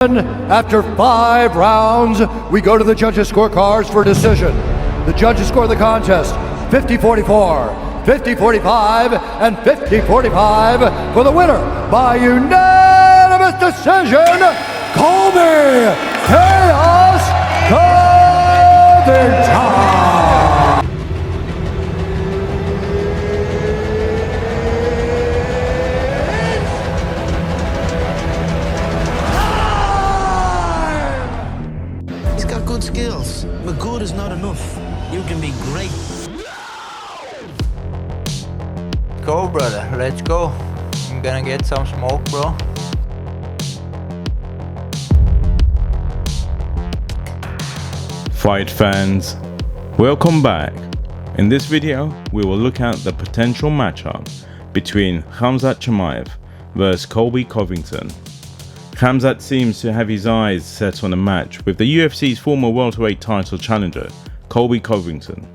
After 5 rounds, we go to the judges' scorecards for decision. The judges score the contest 50-44, 50-45, and 50-45 for the winner by unanimous decision, Colby Covington. Skills, but good is not enough. You can be great. Go, brother, let's go. I'm gonna get some smoke, bro. Fight fans, welcome back. In this video, we will look at the potential matchup between Khamzat Chimaev versus Colby Covington. Khamzat seems to have his eyes set on a match with the UFC's former welterweight title challenger, Colby Covington.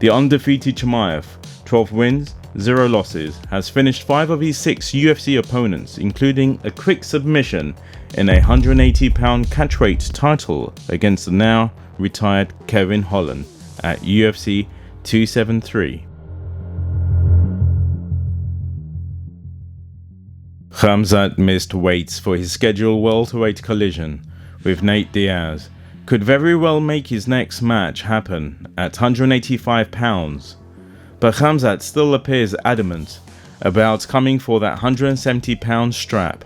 The undefeated Chimaev, 12 wins, 0 losses, has finished 5 of his 6 UFC opponents, including a quick submission in a 180-pound catchweight title against the now retired Kevin Holland at UFC 273. Khamzat missed weights for his scheduled welterweight collision with Nate Diaz, could very well make his next match happen at 185 pounds, but Khamzat still appears adamant about coming for that 170-pound strap.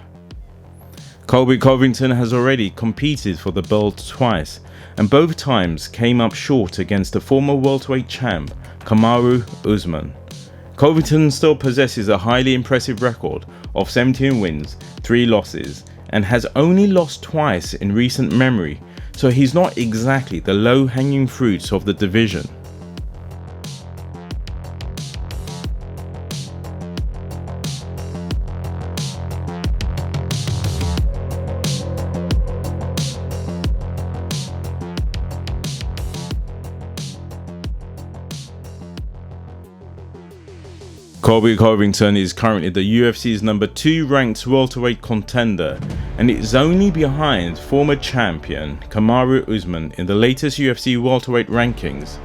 Colby Covington has already competed for the belt twice, and both times came up short against the former welterweight champ Kamaru Usman. Covington still possesses a highly impressive record of 17 wins, 3 losses, and has only lost twice in recent memory, so he's not exactly the low-hanging fruits of the division. Colby Covington is currently the UFC's number 2 ranked welterweight contender, and is only behind former champion Kamaru Usman in the latest UFC welterweight rankings.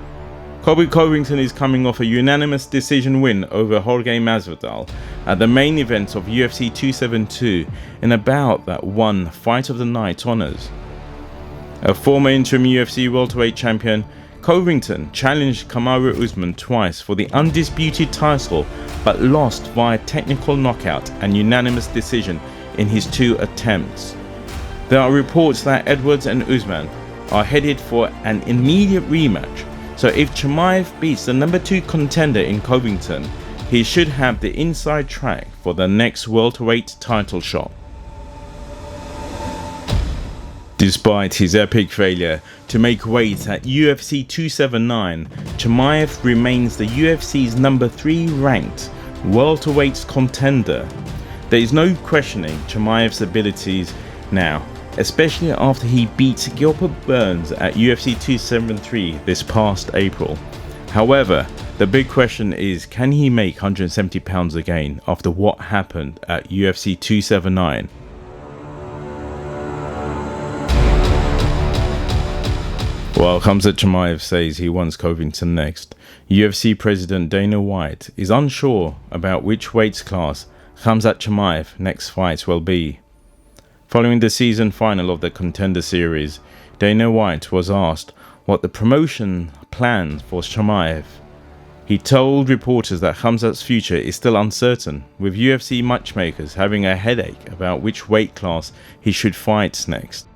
Colby Covington is coming off a unanimous decision win over Jorge Masvidal at the main event of UFC 272 in a bout that won Fight of the Night honors. A former interim UFC welterweight champion, Covington challenged Kamaru Usman twice for the undisputed title, but lost via technical knockout and unanimous decision in his 2 attempts. There are reports that Edwards and Usman are headed for an immediate rematch, so if Chimaev beats the number 2 contender in Covington, he should have the inside track for the next welterweight title shot. Despite his epic failure to make weight at UFC 279, Chimaev remains the UFC's number 3 ranked welterweight contender. There is no questioning Chimaev's abilities now, especially after he beat Gilbert Burns at UFC 273 this past April. However, the big question is, can he make 170 pounds again after what happened at UFC 279? While Khamzat Chimaev says he wants Covington next, UFC President Dana White is unsure about which weight class Khamzat Chimaev's next fight will be. Following the season final of the Contender series, Dana White was asked what the promotion planned for Chimaev. He told reporters that Khamzat's future is still uncertain, with UFC matchmakers having a headache about which weight class he should fight next.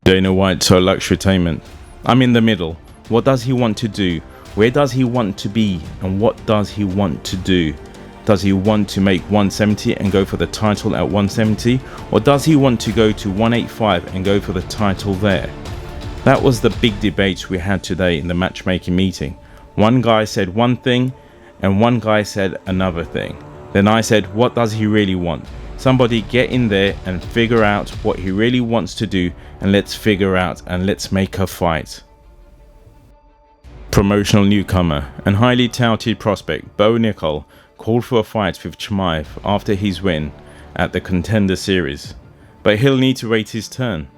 Dana White told Luxurytainment, "I'm in the middle. What does he want to do? Where does he want to be? And what does he want to do? Does he want to make 170 and go for the title at 170, or does he want to go to 185 and go for the title there? That was the big debate we had today in the matchmaking meeting. One guy said one thing and one guy said another thing. Then I said, what does he really want? Somebody get in there and figure out what he really wants to do, and let's figure out and let's make a fight. Promotional newcomer and highly touted prospect Bo Nickel called for a fight with Chimaev after his win at the Contender Series, but he'll need to wait his turn.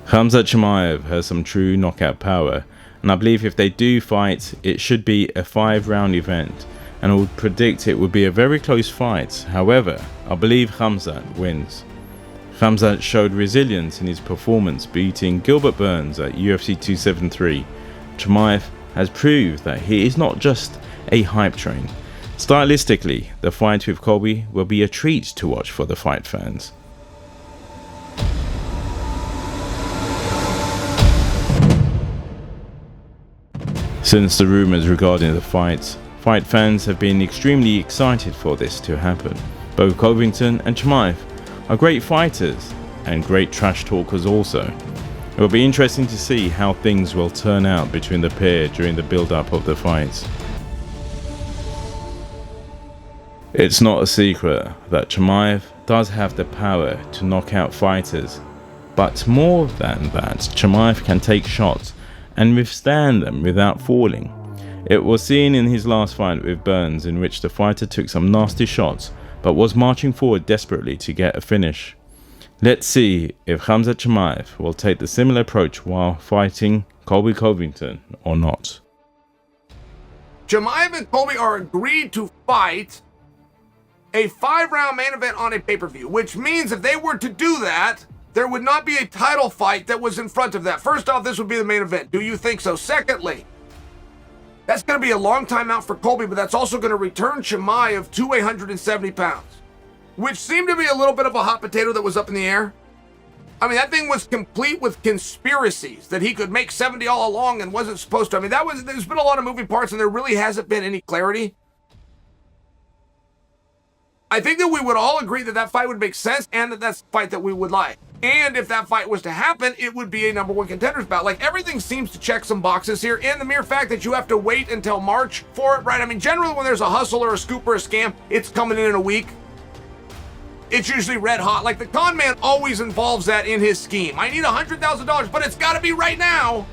Khamzat Chimaev has some true knockout power, and I believe if they do fight, it should be a 5-round event, and I would predict it would be a very close fight. However, I believe Khamzat wins. Khamzat showed resilience in his performance, beating Gilbert Burns at UFC 273. Chimaev has proved that he is not just a hype train. Stylistically, the fight with Colby will be a treat to watch for the fight fans. Since the rumors regarding the fight fans have been extremely excited for this to happen. Both Covington and Chimaev are great fighters and great trash talkers also. It will be interesting to see how things will turn out between the pair during the build-up of the fights. It's not a secret that Chimaev does have the power to knock out fighters, but more than that, Chimaev can take shots and withstand them without falling. It was seen in his last fight with Burns, in which the fighter took some nasty shots but was marching forward desperately to get a finish. Let's see if Khamzat Chimaev will take the similar approach while fighting Colby Covington or not. Chimaev and Colby are agreed to fight a 5-round main event on a pay-per-view, which means if they were to do that, there would not be a title fight that was in front of that. First off, this would be the main event. Do you think so? Secondly, that's going to be a long time out for Colby, but that's also going to return Chimaev to 170 pounds, which seemed to be a little bit of a hot potato that was up in the air. I mean, that thing was complete with conspiracies that he could make 70 all along and wasn't supposed to. I mean, there's been a lot of moving parts, and there really hasn't been any clarity. I think that we would all agree that that fight would make sense and that that's the fight that we would like. And if that fight was to happen, it would be a number one contenders bout. Like, everything seems to check some boxes here, and the mere fact that you have to wait until March for it, right? I mean, generally when there's a hustle or a scoop or a scam, it's coming in a week. It's usually red hot. Like, the con man always involves that in his scheme. I need $100,000, but it's got to be right now.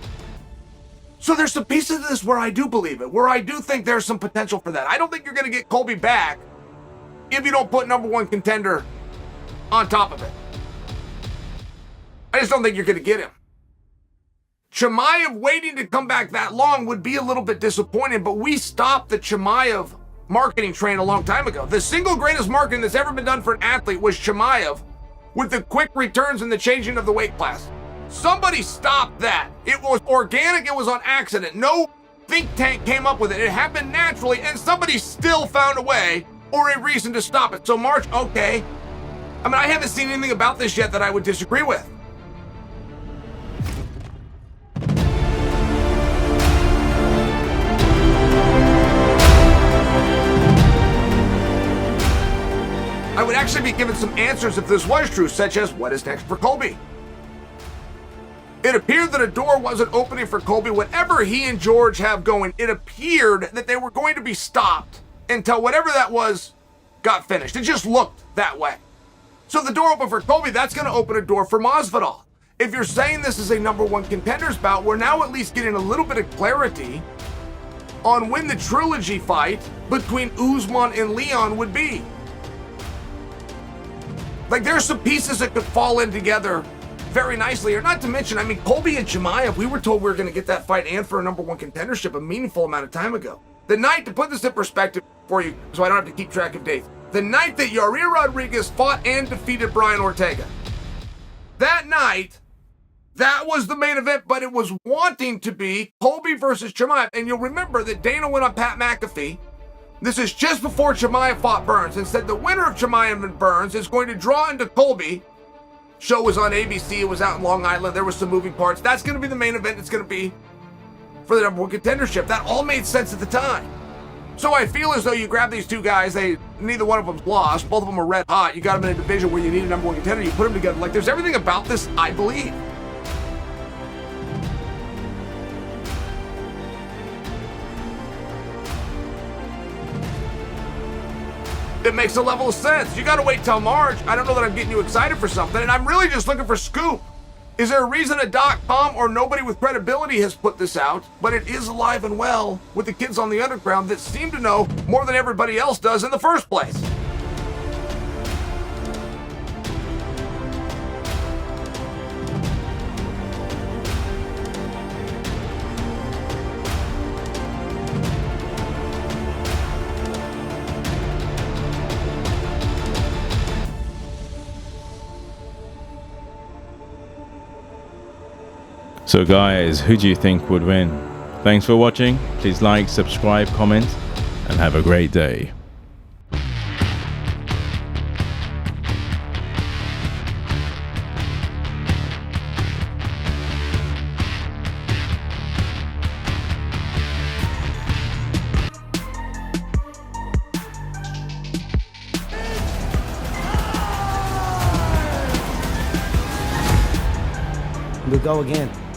So there's some pieces of this where I do believe it, where I do think there's some potential for that. I don't think you're going to get Colby back if you don't put number one contender on top of it. I just don't think you're going to get him. Chimaev waiting to come back that long would be a little bit disappointing, but we stopped the Chimaev marketing train a long time ago. The single greatest marketing that's ever been done for an athlete was Chimaev, with the quick returns and the changing of the weight class. Somebody stopped that. It was organic, it was on accident. No think tank came up with it. It happened naturally, and somebody still found a way or a reason to stop it. So March, okay. I mean, I haven't seen anything about this yet that I would disagree with. I would actually be given some answers if this was true, such as what is next for Colby? It appeared that a door wasn't opening for Colby. Whatever he and George have going, it appeared that they were going to be stopped until whatever that was got finished. It just looked that way. So the door open for Colby, that's going to open a door for Masvidal. If you're saying this is a number one contenders bout, we're now at least getting a little bit of clarity on when the trilogy fight between Usman and Leon would be. Like, there's some pieces that could fall in together very nicely. Or not to mention, I mean, Colby and Chimaev, we were told we were going to get that fight and for a number one contendership a meaningful amount of time ago. The night, to put this in perspective for you, so I don't have to keep track of dates, the night that Yair Rodriguez fought and defeated Brian Ortega, that night, that was the main event, but it was wanting to be Colby versus Chimaev. And you'll remember that Dana went on Pat McAfee. This is just before Chimaev fought Burns, and said the winner of Chimaev and Burns is going to draw into Colby. Show was on ABC. It was out in Long Island. There was some moving parts. That's going to be the main event. It's going to be for the number one contendership. That all made sense at the time. So I feel as though you grab these two guys, neither one of them's lost, both of them are red hot, you got them in a division where you need a number one contender, you put them together. Like, there's everything about this, I believe. It makes a level of sense. You gotta wait till March. I don't know that I'm getting you excited for something, and I'm really just looking for scoop. Is there a reason a .com or nobody with credibility has put this out? But it is alive and well with the kids on the underground that seem to know more than everybody else does in the first place. So guys, who do you think would win? Thanks for watching. Please like, subscribe, comment, and have a great day. We go again.